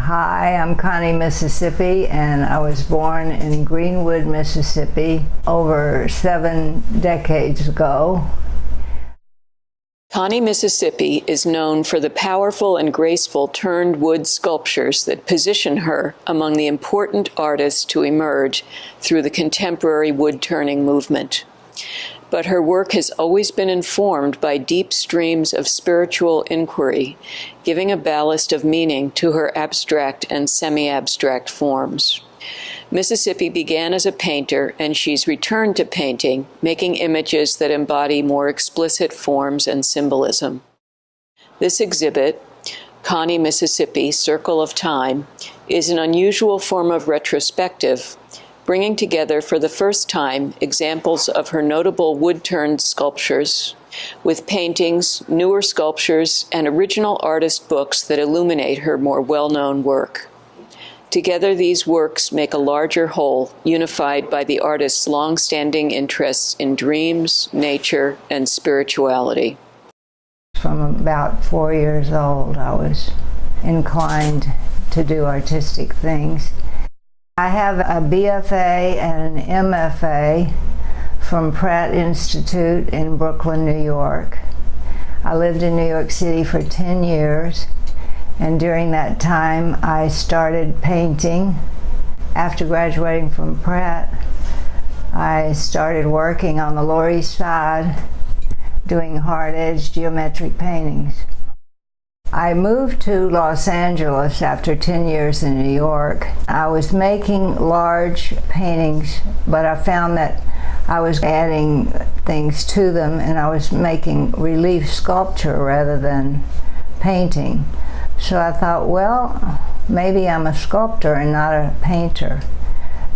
Hi, I'm Connie Mississippi, and I was born in Greenwood, Mississippi, over 7 decades ago. Connie Mississippi is known for the powerful and graceful turned wood sculptures that position her among the important artists to emerge through the contemporary wood-turning movement. But her work has always been informed by deep streams of spiritual inquiry, giving a ballast of meaning to her abstract and semi-abstract forms. Mississippi began as a painter, and she's returned to painting, making images that embody more explicit forms and symbolism. This exhibit, Connie Mississippi, Circle of Time, is an unusual form of retrospective, bringing together for the first time examples of her notable wood-turned sculptures with paintings, newer sculptures, and original artist books that illuminate her more well-known work. Together, these works make a larger whole, unified by the artist's long-standing interests in dreams, nature, and spirituality. From about 4 years old, I was inclined to do artistic things. I have a BFA and an MFA from Pratt Institute in Brooklyn, New York. I lived in New York City for 10 years, and during that time I started painting. After graduating from Pratt, I started working on the Lower East Side doing hard-edge geometric paintings. I moved to Los Angeles after 10 years in New York. I was making large paintings, but I found that I was adding things to them, and I was making relief sculpture rather than painting. So I thought, well, maybe I'm a sculptor and not a painter.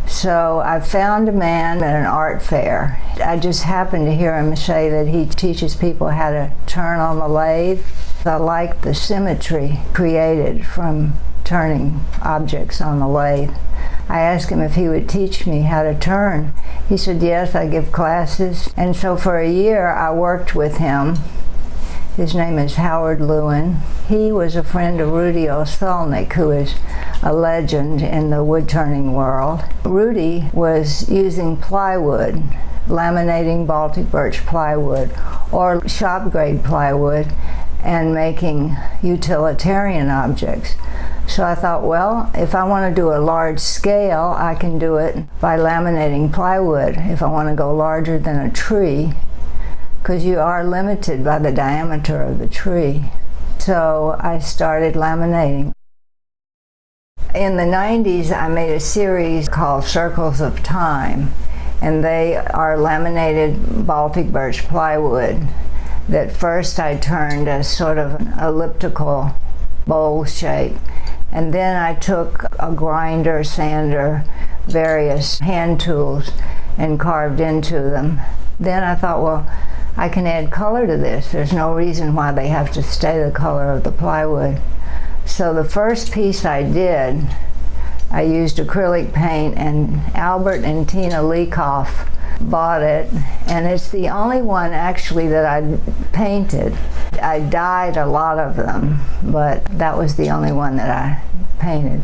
So I found a man at an art fair. I just happened to hear him say that he teaches people how to turn on the lathe. I liked the symmetry created from turning objects on the lathe. I asked him if he would teach me how to turn. He said, yes, I give classes. And so for a year I worked with him. His name is Howard Lewin. He was a friend of Rudy Oselnik, who is a legend in the wood-turning world. Rudy was using plywood, laminating Baltic birch plywood or shop-grade plywood, and making utilitarian objects. So I thought, well, if I want to do a large scale, I can do it by laminating plywood. If I want to go larger than a tree, because you are limited by the diameter of the tree. So I started laminating. In the 90s, I made a series called Circles of Time, and they are laminated Baltic birch plywood that first I turned as sort of an elliptical bowl shape, and then I took a grinder, sander, various hand tools and carved into them. Then I thought, well, I can add color to this. There's no reason why they have to stay the color of the plywood. So the first piece I did, I used acrylic paint, and Albert and Tina Leacoff bought it, and it's the only one actually that I painted. I dyed a lot of them, but that was the only one that I painted.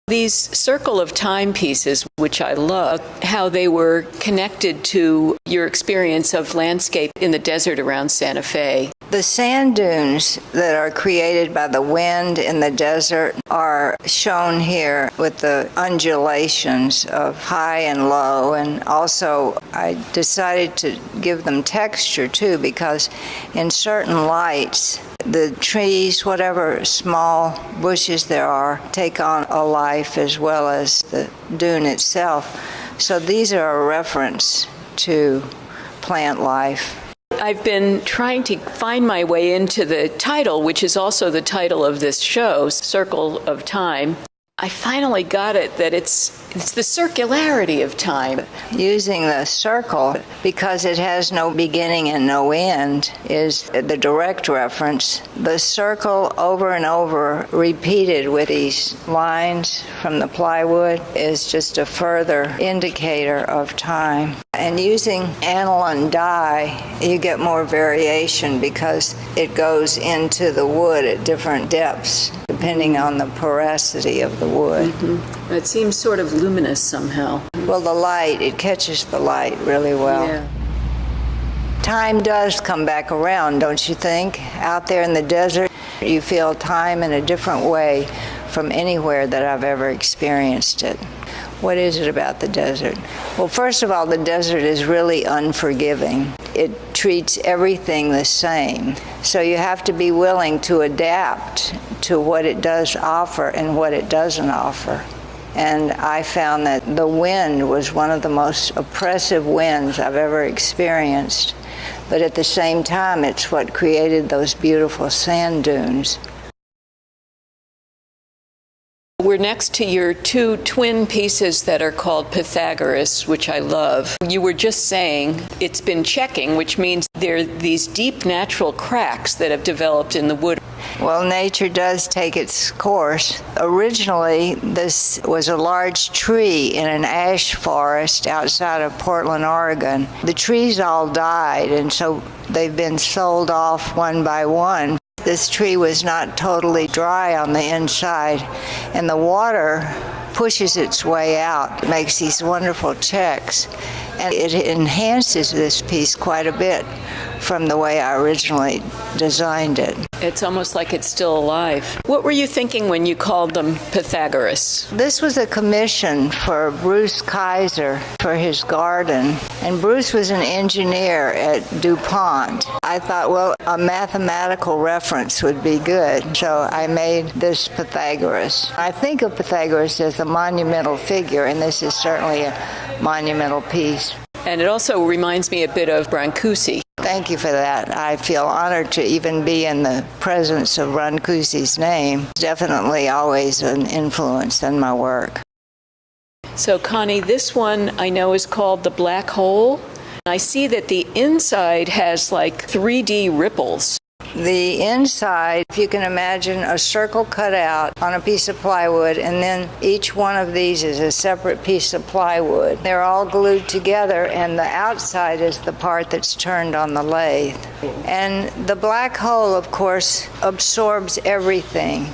These Circle of Time pieces, which I love, how they were connected to your experience of landscape in the desert around Santa Fe. The sand dunes that are created by the wind in the desert are shown here with the undulations of high and low, and also I decided to give them texture too, because in certain lights the trees, whatever small bushes there are, take on a life as well as the dune itself. So these are a reference to plant life. I've been trying to find my way into the title, which is also the title of this show, Circle of Time. I finally got it, that it's It's the circularity of time. Using the circle, because it has no beginning and no end, is the direct reference. The circle over and over, repeated with these lines from the plywood, is just a further indicator of time. And using aniline dye, you get more variation because it goes into the wood at different depths, depending on the porosity of the wood. Mm-hmm. It seems sort of luminous somehow. Well, the light, it catches the light really well. Yeah. Time does come back around, don't you think? Out there in the desert, you feel time in a different way from anywhere that I've ever experienced it. What is it about the desert? Well, first of all, the desert is really unforgiving. It treats everything the same. So you have to be willing to adapt to what it does offer and what it doesn't offer. And I found that the wind was one of the most oppressive winds I've ever experienced. But at the same time, it's what created those beautiful sand dunes. We're next to your two twin pieces that are called Pythagoras, which I love. You were just saying it's been checking, which means there are these deep natural cracks that have developed in the wood. Well, nature does take its course. Originally, this was a large tree in an ash forest outside of Portland, Oregon. The trees all died, and so they've been sold off one by one. This tree was not totally dry on the inside, and the water pushes its way out. It makes these wonderful checks, and it enhances this piece quite a bit from the way I originally designed it. It's almost like it's still alive. What were you thinking when you called them Pythagoras? This was a commission for Bruce Kaiser for his garden, and Bruce was an engineer at DuPont. I thought, well, a mathematical reference would be good, so I made this Pythagoras. I think of Pythagoras as a monumental figure, and this is certainly a monumental piece. And it also reminds me a bit of Brancusi. Thank you for that. I feel honored to even be in the presence of Brancusi's name. Definitely always an influence in my work. So, Connie, this one I know is called The Black Hole. I see that the inside has like 3D ripples. The inside, if you can imagine a circle cut out on a piece of plywood, and then each one of these is a separate piece of plywood. They're all glued together, and the outside is the part that's turned on the lathe. And the black hole, of course, absorbs everything.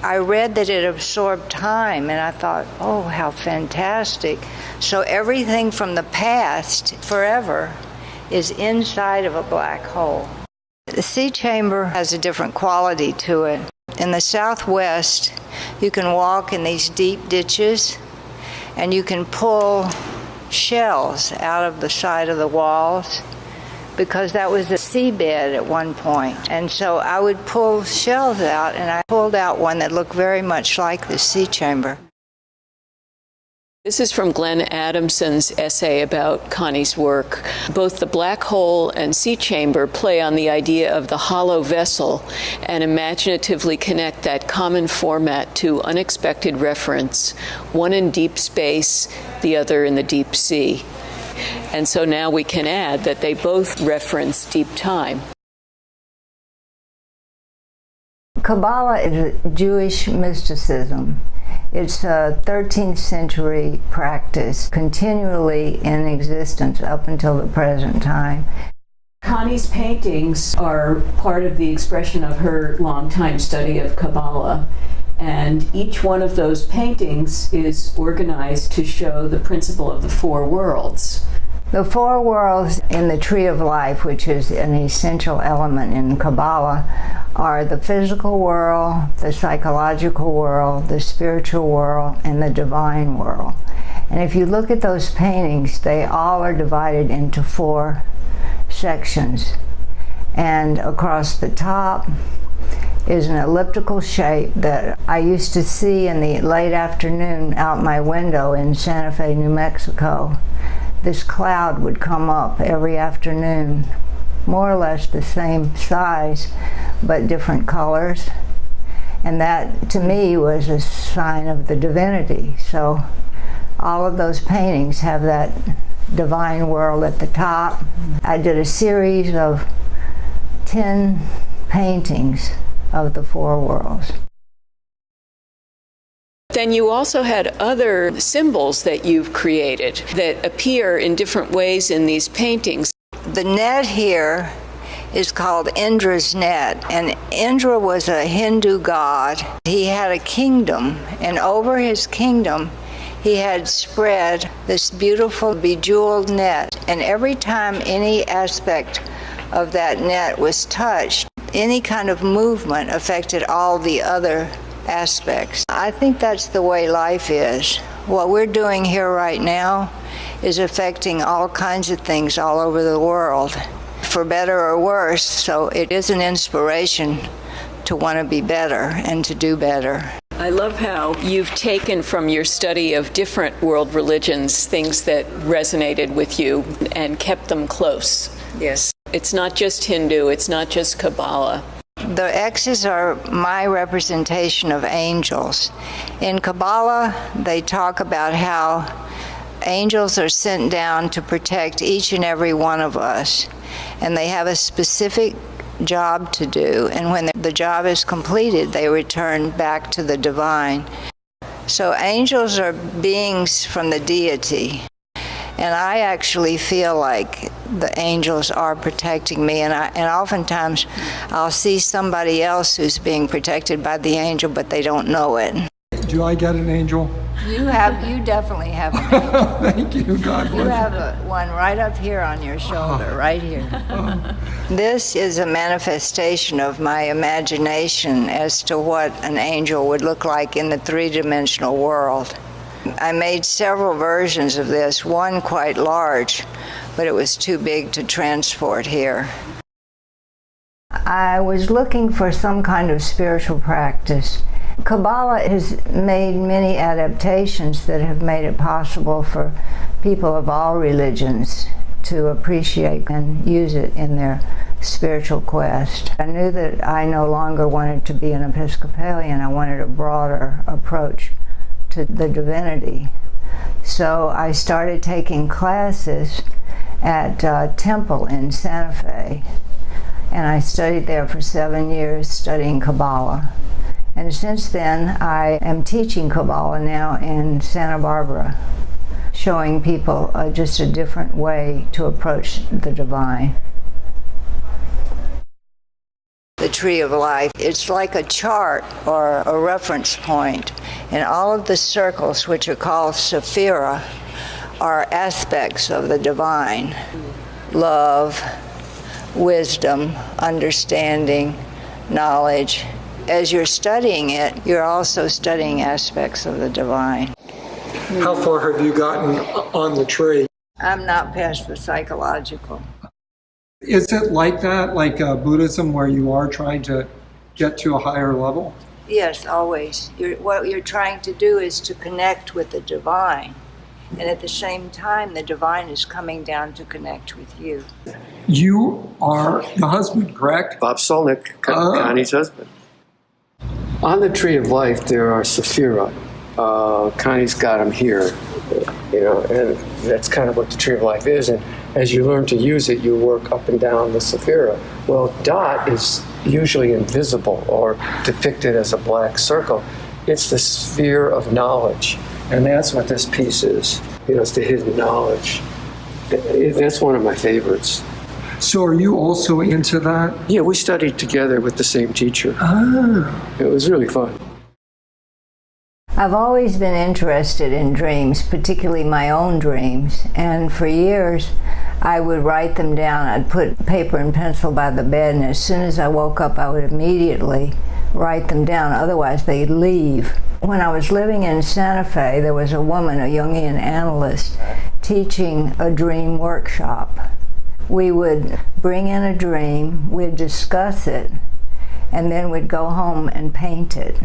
I read that it absorbed time, and I thought, oh, how fantastic. So everything from the past, forever, is inside of a black hole. The sea chamber has a different quality to it. In the Southwest, you can walk in these deep ditches, and you can pull shells out of the side of the walls, because that was the seabed at one point. And so I would pull shells out, and I pulled out one that looked very much like the sea chamber. This is from Glenn Adamson's essay about Connie's work. Both the black hole and sea chamber play on the idea of the hollow vessel and imaginatively connect that common format to unexpected reference, one in deep space, the other in the deep sea. And so now we can add that they both reference deep time. Kabbalah is Jewish mysticism. It's a 13th century practice, continually in existence up until the present time. Connie's paintings are part of the expression of her longtime study of Kabbalah, and each one of those paintings is organized to show the principle of the four worlds. The four worlds in the Tree of Life, which is an essential element in Kabbalah, are the physical world, the psychological world, the spiritual world, and the divine world. And if you look at those paintings, they all are divided into four sections. And across the top is an elliptical shape that I used to see in the late afternoon out my window in Santa Fe, New Mexico. This cloud would come up every afternoon, more or less the same size, but different colors. And that, to me, was a sign of the divinity. So All of those paintings have that divine world at the top. I did a series of 10 paintings of the four worlds. Then you also had other symbols that you've created that appear in different ways in these paintings. The net here is called Indra's net, and Indra was a Hindu god. He had a kingdom, and over his kingdom he had spread this beautiful bejeweled net, and every time any aspect of that net was touched, any kind of movement affected all the other aspects. I think that's the way life is. What we're doing here right now is affecting all kinds of things all over the world, for better or worse, so it is an inspiration to want to be better and to do better. I love how you've taken from your study of different world religions things that resonated with you and kept them close. Yes. It's not just Hindu, it's not just Kabbalah. The X's are my representation of angels. In Kabbalah, they talk about how angels are sent down to protect each and every one of us, and they have a specific job to do, and when the job is completed, they return back to the divine. So angels are beings from the deity, and I actually feel like the angels are protecting me, and oftentimes I'll see somebody else who's being protected by the angel, but they don't know it. Do I get an angel? You definitely have an angel. Thank you, God bless you. You have one right up here on your shoulder, right here. This is a manifestation of my imagination as to what an angel would look like in the three-dimensional world. I made several versions of this, one quite large, but it was too big to transport here. I was looking for some kind of spiritual practice. Kabbalah has made many adaptations that have made it possible for people of all religions to appreciate and use it in their spiritual quest. I knew that I no longer wanted to be an Episcopalian. I wanted a broader approach to the divinity. So I started taking classes at Temple in Santa Fe, and I studied there for 7 years studying Kabbalah. And since then, I am teaching Kabbalah now in Santa Barbara, showing people just a different way to approach the divine. The tree of life, it's like a chart or a reference point, and all of the circles, which are called sephira, are aspects of the divine. Love, wisdom, understanding, knowledge. As you're studying it, you're also studying aspects of the divine. How far have you gotten on the tree? I'm not past the psychological. Is it like that, like Buddhism, where you are trying to get to a higher level? Yes, always. What you're trying to do is to connect with the divine. And at the same time, the divine is coming down to connect with you. You are the husband, correct? Bob Solnick, Connie's husband. On the Tree of Life, there are sephira. Connie's got them here, and that's kind of what the Tree of Life is. And as you learn to use it, you work up and down the sephira. Well, dot is usually invisible or depicted as a black circle. It's the sphere of knowledge, and that's what this piece is. It's the hidden knowledge. That's one of my favorites. So are you also into that? Yeah, we studied together with the same teacher. It was really fun. I've always been interested in dreams, particularly my own dreams, and for years I would write them down. I'd put paper and pencil by the bed, and as soon as I woke up I would immediately write them down, otherwise they'd leave. When I was living in Santa Fe, there was a woman, a Jungian analyst, teaching a dream workshop. We would bring in a dream, we'd discuss it, and then we'd go home and paint it.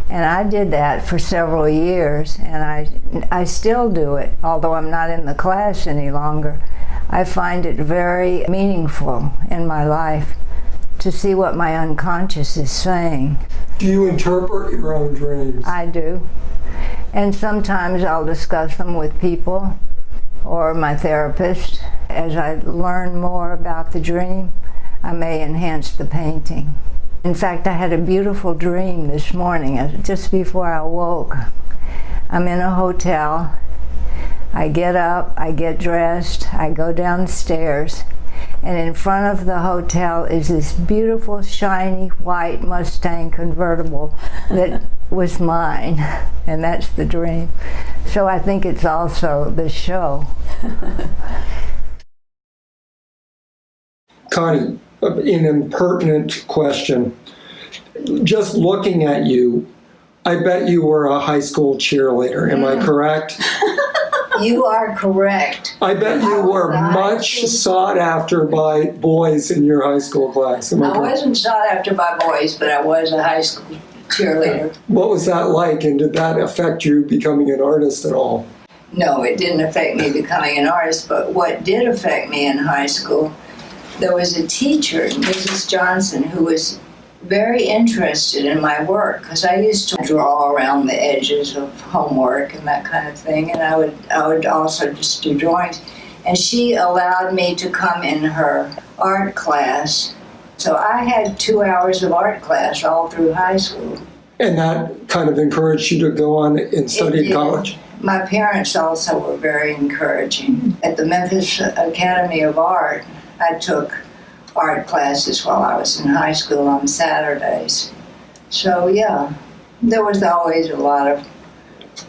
And I did that for several years, and I still do it, although I'm not in the class any longer. I find it very meaningful in my life to see what my unconscious is saying. Do you interpret your own dreams? I do. And sometimes I'll discuss them with people or my therapist. As I learn more about the dream, I may enhance the painting. In fact, I had a beautiful dream this morning, just before I woke. I'm in a hotel. I get up, I get dressed, I go downstairs, and in front of the hotel is this beautiful, shiny, white Mustang convertible that was mine, and that's the dream. So I think it's also the show. Connie, an impertinent question. Just looking at you, I bet you were a high school cheerleader. Am I correct? You are correct. I bet you were much sought after by boys in your high school class. Am I correct? wasn't sought after by boys, but I was a high school cheerleader. What was that like, and did that affect you becoming an artist at all? No, it didn't affect me becoming an artist, but what did affect me in high school, there was a teacher, Mrs. Johnson, who was very interested in my work, because I used to draw around the edges of homework and that kind of thing, and I would also just do drawings. And she allowed me to come in her art class. So I had 2 hours of art class all through high school. And that kind of encouraged you to go on and study at college? My parents also were very encouraging. At the Memphis Academy of Art, I took art classes while I was in high school on Saturdays. So yeah, there was always a lot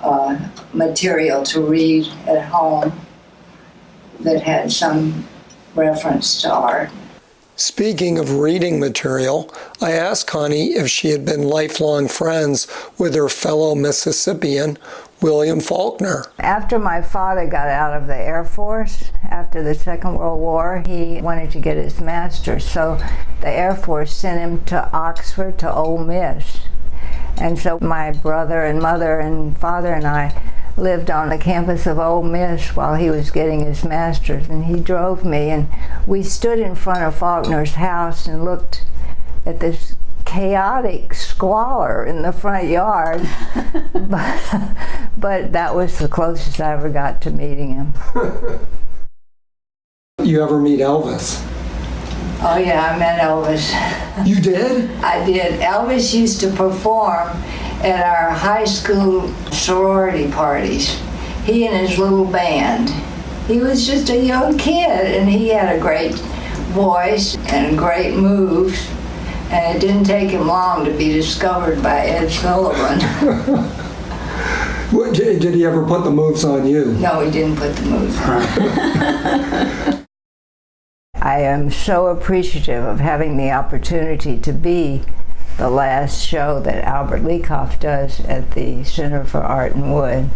of material to read at home that had some reference to art. Speaking of reading material, I asked Connie if she had been lifelong friends with her fellow Mississippian, William Faulkner. After my father got out of the Air Force, after the Second World War, he wanted to get his master's. So the Air Force sent him to Oxford, to Ole Miss. And so my brother and mother and father and I lived on the campus of Ole Miss while he was getting his master's, and he drove me, and we stood in front of Faulkner's house and looked at this chaotic squalor in the front yard. but that was the closest I ever got to meeting him. You ever meet Elvis? Oh yeah, I met Elvis. You did? I did. Elvis used to perform at our high school sorority parties. He and his little band. He was just a young kid, and he had a great voice and great moves, and it didn't take him long to be discovered by Ed Sullivan. Did he ever put the moves on you? No, he didn't put the moves on. I am so appreciative of having the opportunity to be the last show that Albert Leacoff does at the Center for Art and Wood.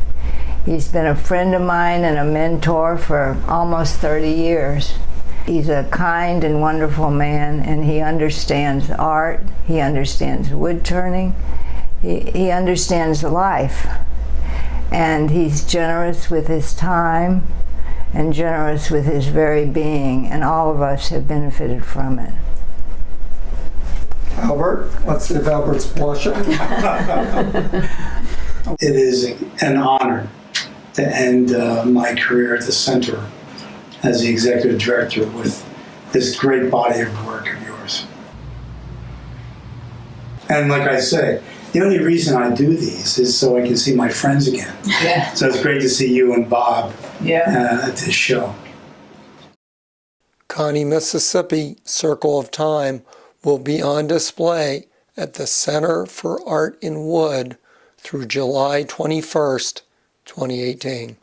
He's been a friend of mine and a mentor for almost 30 years. He's a kind and wonderful man, and he understands art, he understands wood turning, he understands life. And he's generous with his time and generous with his very being, and all of us have benefited from it. Albert, let's see if Albert's blushing. It is an honor to end my career at the center as the executive director with this great body of work of yours. And like I say, the only reason I do these is so I can see my friends again. Yeah. So it's great to see you and Bob at this show. Connie Mississippi, Circle of Time, will be on display at the Center for Art in Wood through July 21st, 2018.